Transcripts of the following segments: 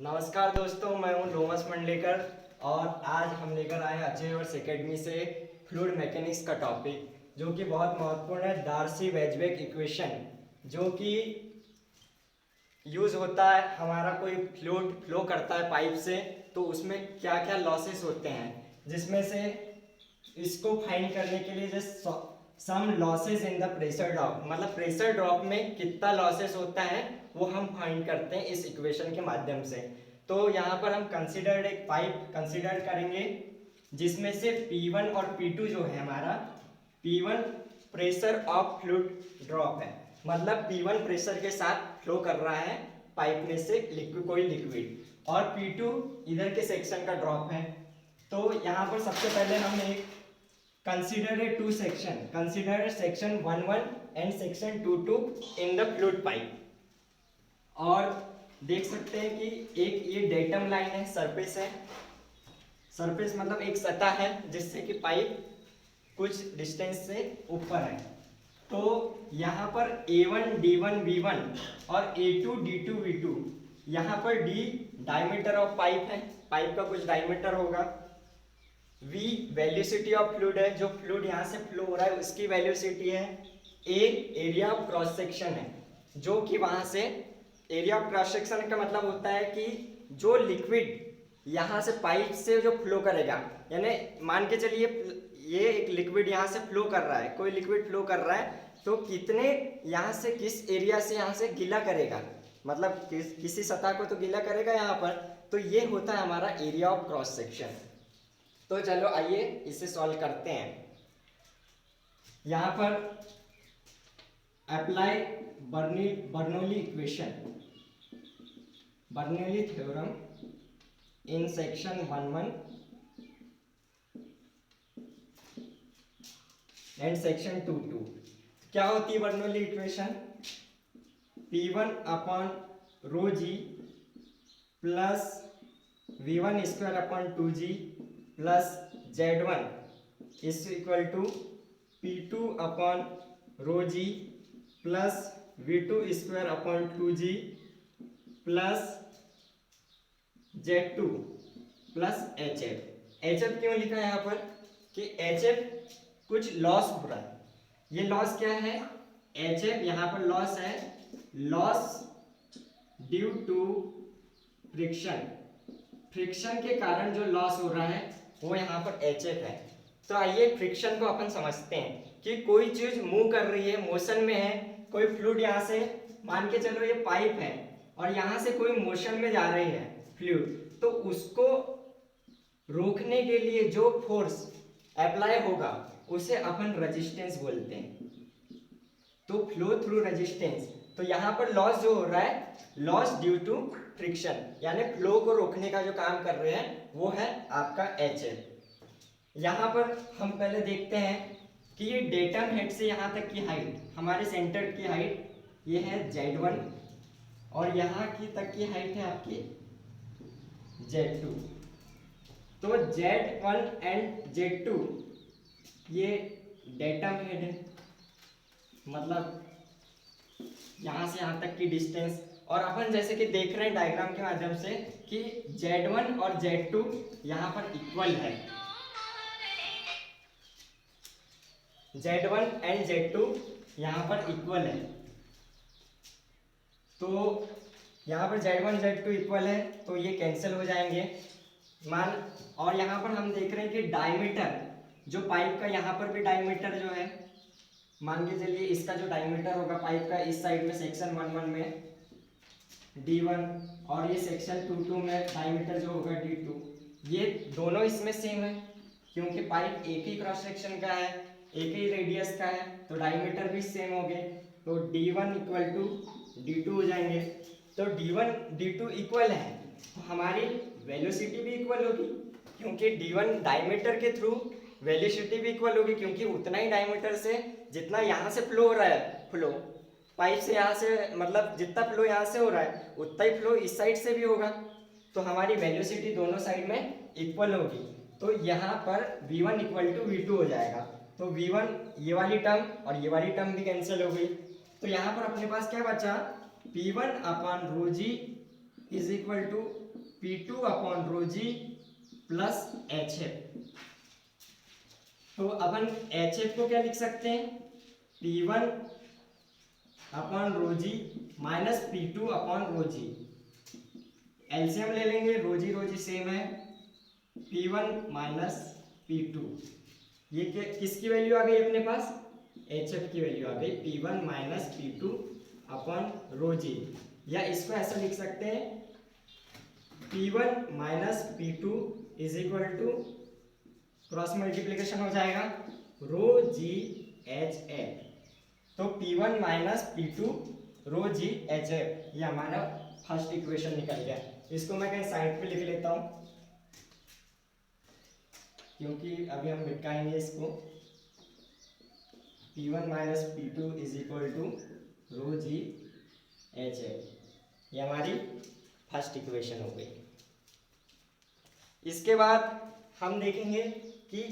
नमस्कार दोस्तों, मैं हूं थॉमस मंडलेकर और आज हम लेकर आए अजयवर्स एकेडमी से फ्लूइड मैकेनिक्स का टॉपिक जो कि बहुत महत्वपूर्ण है। डार्सी-वेज़बैक इक्वेशन जो कि यूज़ होता है। हमारा कोई फ्लूइड फ्लो करता है पाइप से, तो उसमें क्या क्या लॉसेस होते हैं, जिसमें से इसको फाइंड करने के लिए जो some losses in the pressure drop, मतलब प्रेशर ड्रॉप में कितना लॉसेस होता है वो हम फाइंड करते हैं इस इक्वेशन के माध्यम से। तो यहाँ पर हम कंसीडर्ड एक पाइप कंसीडर करेंगे जिसमें से P1 और P2 जो है हमारा, P1 pressure of fluid drop है, मतलब P1 प्रेशर के साथ फ्लो कर रहा है पाइप में से लिक्विड, कोई लिक्विड, और P2 इधर के सेक्शन का ड्रॉप है। तो यहाँ पर सबसे पहले हम एक consider a two section, consider section 1 and section 2 in the fluid pipe. और देख सकते हैं कि एक ये डेटम लाइन है, सरफेस है, सरफेस मतलब एक सतह है जिससे कि पाइप कुछ डिस्टेंस से ऊपर है। तो यहाँ पर A1 D1 V1 और A2 D2 V2, यहाँ पर D डायमीटर ऑफ पाइप है, पाइप का कुछ डायमीटर होगा। V वेलोसिटी ऑफ फ्लूइड है, जो फ्लूइड यहाँ से फ्लो हो रहा है उसकी वेलोसिटी है। A area of cross section है, जो कि वहाँ से एरिया ऑफ क्रॉस सेक्शन का मतलब होता है कि जो लिक्विड यहाँ से पाइप से जो फ्लो करेगा, यानी मान के चलिए ये एक लिक्विड यहाँ से फ्लो कर रहा है, कोई लिक्विड फ्लो कर रहा है, तो कितने यहाँ से किस एरिया से यहाँ से गीला करेगा, मतलब किसी सतह को तो गीला करेगा यहाँ पर। तो ये होता है हमारा एरिया ऑफ क्रॉस सेक्शन। तो चलो आइए इसे सॉल्व करते हैं। यहाँ पर apply Bernoulli equation, Bernoulli theorem in section 1 and section 2। क्या होती है Bernoulli equation? P1 upon rho g plus V1 square upon 2G plus Z1 is equal to P2 upon rho g plus V2 square upon 2G plus Z2 plus HF। HF क्यों लिखा है यहाँ पर कि HF कुछ loss हो रहा है। ये लॉस क्या है? HF यहाँ पर लॉस है, loss due to friction, friction के कारण जो लॉस हो रहा है वो यहाँ पर HF है। तो आइए फ्रिक्शन को अपन समझते हैं कि कोई चीज मूव कर रही है, मोशन में है, कोई फ्लूइड यहाँ से मान के चलो ये पाइप है और यहाँ से कोई मोशन में जा रही है फ्लूइड, तो उसको रोकने के लिए जो फोर्स अप्लाई होगा उसे अपन रेजिस्टेंस बोलते हैं। तो फ्लो थ्रू रेजिस्टेंस, तो यहाँ पर लॉस जो हो रहा है, लॉस ड्यू टू फ्रिक्शन, यानी फ्लो को रोकने का जो काम कर रहे हैं वो है आपका HF। यहाँ पर हम पहले देखते हैं कि ये डेटम हेड से यहाँ तक की हाइट, हमारे सेंटर की हाइट ये है Z1 और यहाँ की तक की हाइट है आपकी Z2। तो Z1 एंड Z2 ये डेटम हेड है, मतलब यहाँ से यहाँ तक की डिस्टेंस। और अपन जैसे कि देख रहे हैं डायग्राम के माध्यम से कि Z1 और Z2 यहाँ पर इक्वल है, Z1 एंड Z2 यहाँ पर इक्वल है। तो यहाँ पर Z1 Z2 इक्वल है तो ये कैंसिल हो जाएंगे मान। और यहाँ पर हम देख रहे हैं कि डायमीटर, जो पाइप का यहाँ पर भी डायमीटर जो है, मान के चलिए इसका जो डायमीटर होगा पाइप का इस साइड में सेक्शन 1 में D1 और ये सेक्शन 2 में डायमीटर जो होगा D2, ये दोनों इसमें सेम है क्योंकि पाइप एक ही क्रॉस सेक्शन का है, एक ही रेडियस का है, तो डायमीटर भी सेम हो गए। तो D1 इक्वल टू D2 हो जाएंगे। तो D1 D2 इक्वल है तो हमारी वेलोसिटी भी इक्वल होगी, क्योंकि D1 डायमीटर के थ्रू वेलोसिटी भी इक्वल होगी, क्योंकि उतना ही डायमीटर से जितना यहाँ से फ्लो हो रहा है, फ्लो पाइप से यहाँ से, मतलब जितना फ्लो यहाँ से हो रहा है उतना ही फ्लो इस साइड से भी होगा, तो हमारी वेलोसिटी दोनों साइड में इक्वल होगी। तो यहाँ पर V1 इक्वल टू V2 हो जाएगा। तो V1 ये वाली टर्म और ये वाली टर्म भी कैंसिल हो गई। तो यहाँ पर अपने पास क्या बचा, P1 upon rho g is equal to P2 upon rho g plus H F. तो अपन एच एफ को क्या लिख सकते हैं, P1 अपॉन रो जी माइनस P2 अपॉन रो जी। एलसीएम ले लेंगे, रो जी सेम है, P1 माइनस P2। ये किसकी वैल्यू आ गई अपने पास, एच एफ की वैल्यू आ गई, P1 minus P2 upon rho जी। या इसको ऐसा लिख सकते हैं, P1 minus P2 is equal to, cross multiplication हो जाएगा, रो जी एच एफ। तो P1 माइनस P2 रो जी एच एफ, ये हमारा फर्स्ट इक्वेशन निकल गया। इसको मैं कहीं साइड पे लिख लेता हूं, क्योंकि अभी हम मिटाएंगे इसको। P1 minus P2 is equal to rho ji H F, ये हमारी फर्स्ट इक्वेशन हो गई। इसके बाद हम देखेंगे कि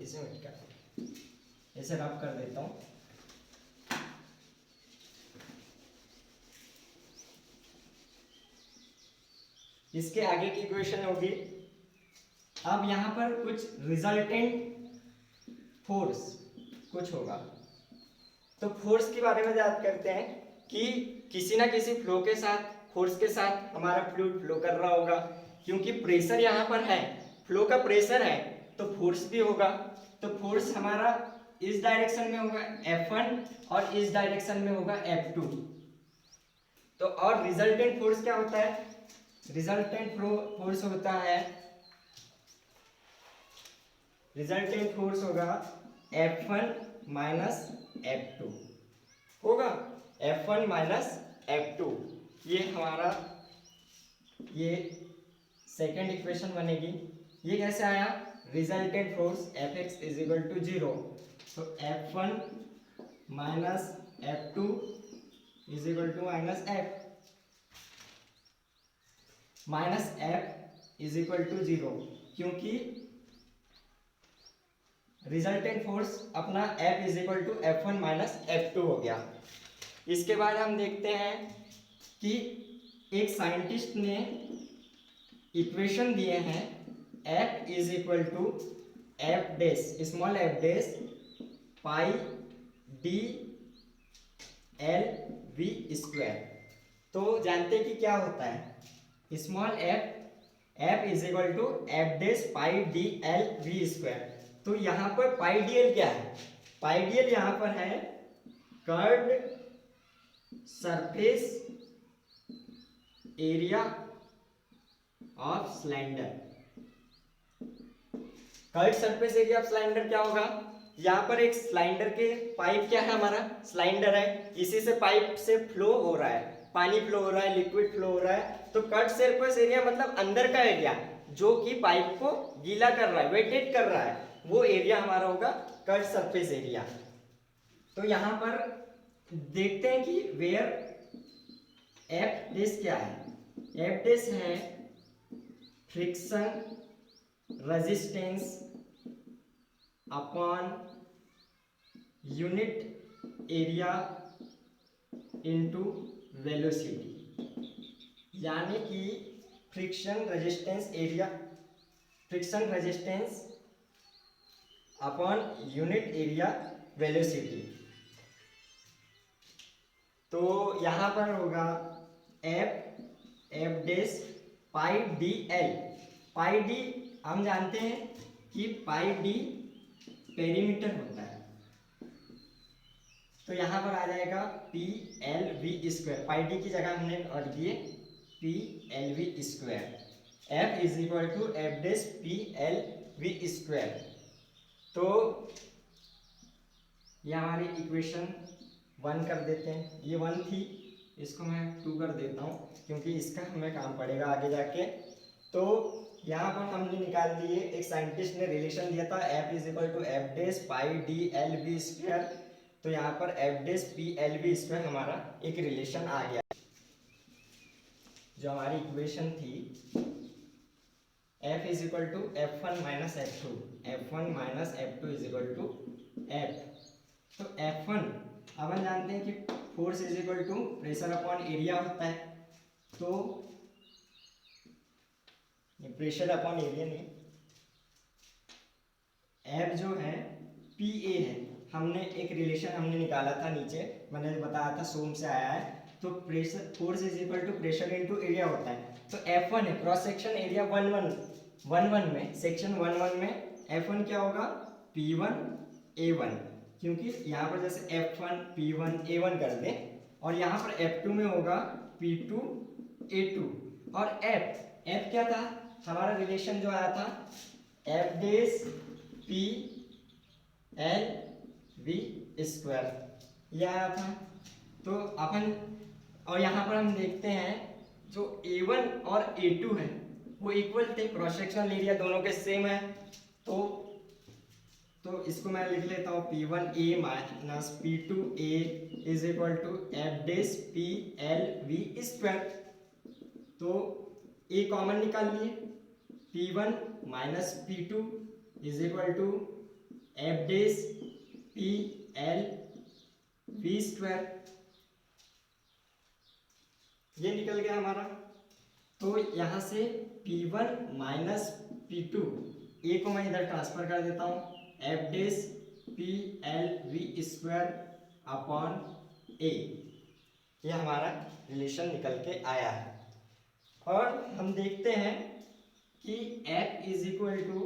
इसे ऐसे रब कर देता हूं, इसके आगे की इक्वेशन होगी। अब यहां पर कुछ रिजल्टेंट फोर्स कुछ होगा, तो फोर्स के बारे में याद करते हैं कि किसी ना किसी फ्लो के साथ, फोर्स के साथ हमारा फ्लूइड फ्लो कर रहा होगा, क्योंकि प्रेशर यहाँ पर है, फ्लो का प्रेशर है तो फोर्स भी होगा। तो फोर्स हमारा इस डायरेक्शन में होगा F1 और इस डायरेक्शन में होगा F2। तो और रिजल्टेंट फोर्स क्या होता है, रिजल्टेंट फोर्स होता है, रिजल्टेंट फोर्स होगा F1 माइनस F2 होगा, F1 माइनस F2। ये हमारा ये सेकेंड इक्वेशन बनेगी। ये कैसे आया, resultant force Fx is equal to 0, तो F1 minus F2 is equal to minus F is equal to 0, क्योंकि रिजल्टेंट फोर्स अपना F is equal to F1 minus F2 हो गया। इसके बाद हम देखते हैं कि एक साइंटिस्ट ने इक्वेशन दिए हैं, F is equal to F dash, small f dash pi D L V square. तो जानते हैं कि क्या होता है small f is equal to F dash pi D L V square. तो यहाँ पर पाई डी एल क्या है, पाई डी एल यहाँ पर है curved surface area of cylinder. Curved surface area of cylinder क्या होगा, यहाँ पर एक सिलेंडर के पाइप क्या है, हमारा सिलेंडर है, इसी से पाइप से फ्लो हो रहा है, पानी फ्लो हो रहा है, लिक्विड फ्लो हो रहा है। तो कर्व्ड सरफेस एरिया मतलब अंदर का एरिया जो कि पाइप को गीला कर रहा है, वेटेड कर रहा है, वो एरिया हमारा होगा कर्व्ड सरफेस एरिया। तो यहाँ पर देखते हैं कि वेयर एफ डैश क्या है, एफ डैश है friction resistance upon unit area into velocity, यानी कि friction resistance area, friction resistance upon unit area velocity. तो यहाँ पर होगा F dash pi D L, pi D हम जानते हैं कि पाई डी पेरीमीटर होता है, तो यहाँ पर आ जाएगा P L V square, pi D की जगह हमने और दिए P L V square, F is equal to F dash P L V square. तो ये हमारी इक्वेशन 1 कर देते हैं, ये 1 थी, इसको मैं 2 कर देता हूँ क्योंकि इसका हमें काम पड़ेगा आगे जाके। तो यहाँ पर हमने निकाल दिए, एक साइंटिस्ट ने रिलेशन दिया था F is equal to F dash pi D L V square, तो यहाँ पर F dash P L V square हमारा एक रिलेशन आ गया। जो हमारी इक्वेशन थी F is equal to F1 minus F2, F1 minus F2 is equal to F। तो F1 अब हम जानते हैं कि force is equal to pressure upon area होता है, तो प्रेशर अपॉन एरिया नहीं, एफ जो है पी ए है। हमने एक रिलेशन हमने निकाला था नीचे, मैंने बताया था सोम से आया है। तो pressure force is equal to pressure into area होता है। तो F1 है क्रॉस सेक्शन एरिया 11 में, सेक्शन 11 में F1 क्या होगा, P1 A1, क्योंकि यहाँ पर जैसे F1 P1 A1 कर दें, और यहाँ पर F2 में होगा P2 A2। और F क्या था हमारा रिलेशन जो आया था, F डेस P L V स्क्वायर, यह आया था। तो अपन और यहाँ पर हम देखते हैं जो A1 और A2 है वो इक्वल थे, क्रॉस सेक्शनल एरिया दोनों के सेम है। तो इसको मैं लिख लेता हूँ P1A minus P2A is equal to F dash P L V square. तो A कॉमन निकाल लिए, P1 minus P2 is equal to F dash P L V square, ये निकल गया हमारा। तो यहाँ से P1 माइनस P2 A को मैं इधर ट्रांसफर कर देता हूँ, F dash P L V square upon A, ये हमारा रिलेशन निकल के आया है। और हम देखते हैं कि F is equal to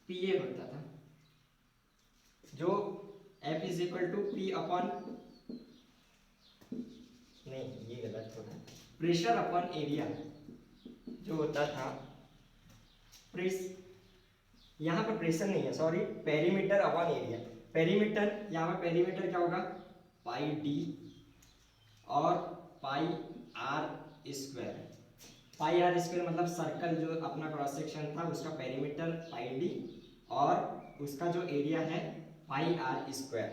P A होता था, जो F is equal to P upon, नहीं ये गलत होता है, प्रेशर अपॉन एरिया जो होता था, यहाँ पर प्रेशर नहीं है, sorry, perimeter upon area. Perimeter, यहाँ पर पेरीमीटर क्या होगा, पाई डी और pi R square. Pi R square मतलब सर्कल जो अपना क्रॉस सेक्शन था उसका पेरीमीटर पाई डी और उसका जो एरिया है पाई आर स्क्वायर।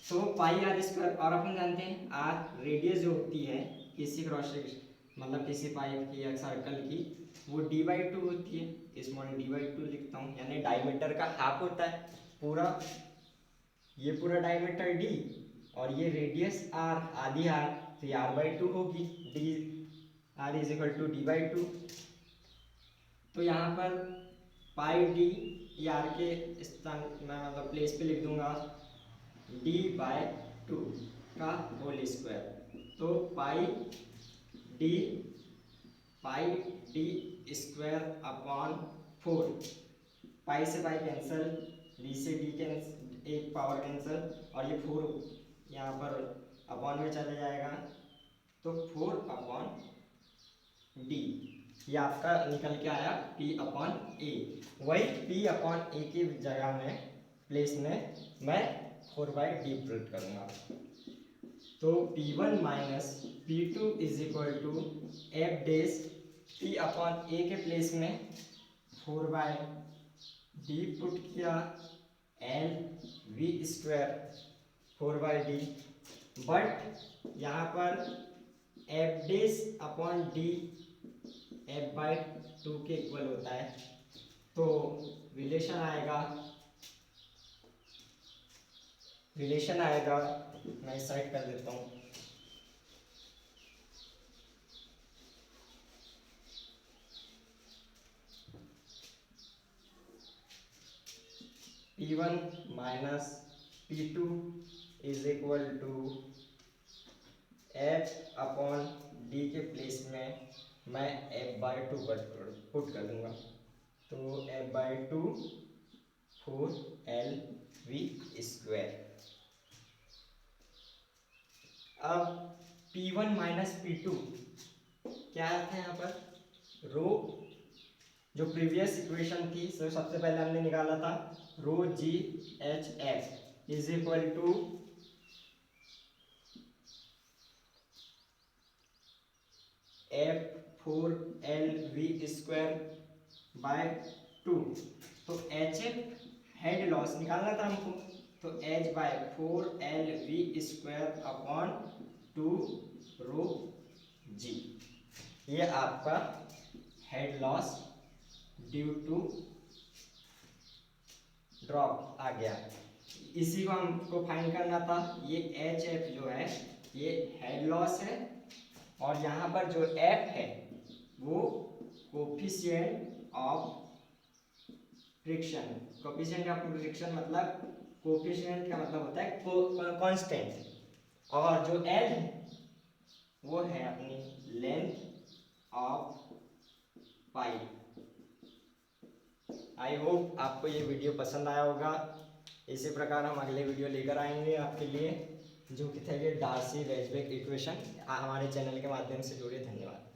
तो पाई आर स्क्वायर, और अपन जानते हैं आर रेडियस जो होती है किसी क्रॉस सेक्शन मतलब किसी पाइप की या सर्कल की, वो d/2 होती है, स्मॉल d/2 लिखता हूँ, यानी डायमीटर का हाफ होता है पूरा, ये पूरा डायमीटर d और ये रेडियस r, आधी r, तो ये r/2 होगी, d r is equal to d/2। तो यहाँ पर पाई डी ये r के स्थान मैं मतलब प्लेस पे लिख दूंगा d/2 का होल स्क्वायर। तो पाई डी स्क्वायर अपॉन 4, पाई से पाई कैंसिल, डी से डी कैंसिल, एक पावर कैंसिल, और ये 4 यहाँ पर अपॉन में चले जाएगा, तो 4 अपॉन डी, ये आपका निकल के आया P अपॉन ए। वही P अपॉन ए की जगह में प्लेस में मैं 4/d पुट करूँगा। तो P1 minus P2 is equal to F dash P upon A के प्लेस में 4/d पुट किया, L V square 4/d, but यहाँ पर एफ डेस अपॉन डी f/2 के इक्वल होता है। तो रिलेशन आएगा, मैं इस साइड कर देता हूँ, P1 minus P2 is equal to F upon D के प्लेस में मैं f/2 पुट कर दूंगा, तो f/2 4lv स्क्वायर। अब P1 माइनस P2 क्या था यहाँ पर, रो जो प्रीवियस इक्वेशन थी तो सबसे पहले हमने निकाला था rho ji H F is equal to F4lv square by 2। तो एच एफ हेड लॉस निकालना था हमको, तो h/4lv स्क्वायर अपॉन 2 रो जी, ये आपका head loss due to drop आ गया। इसी को हमको फाइंड करना था। ये एच एफ जो है ये हेड लॉस है, और यहाँ पर जो एफ है वो coefficient of friction. Coefficient of friction मतलब, कोफिशिएंट का मतलब होता है कांस्टेंट, और जो एल है वो है अपनी length of pipe. I hope आपको ये वीडियो पसंद आया होगा। इसी प्रकार हम अगले वीडियो लेकर आएंगे आपके लिए, जो कि थे डार्सी वेजबेक इक्वेशन। हमारे चैनल के माध्यम से जुड़े, धन्यवाद।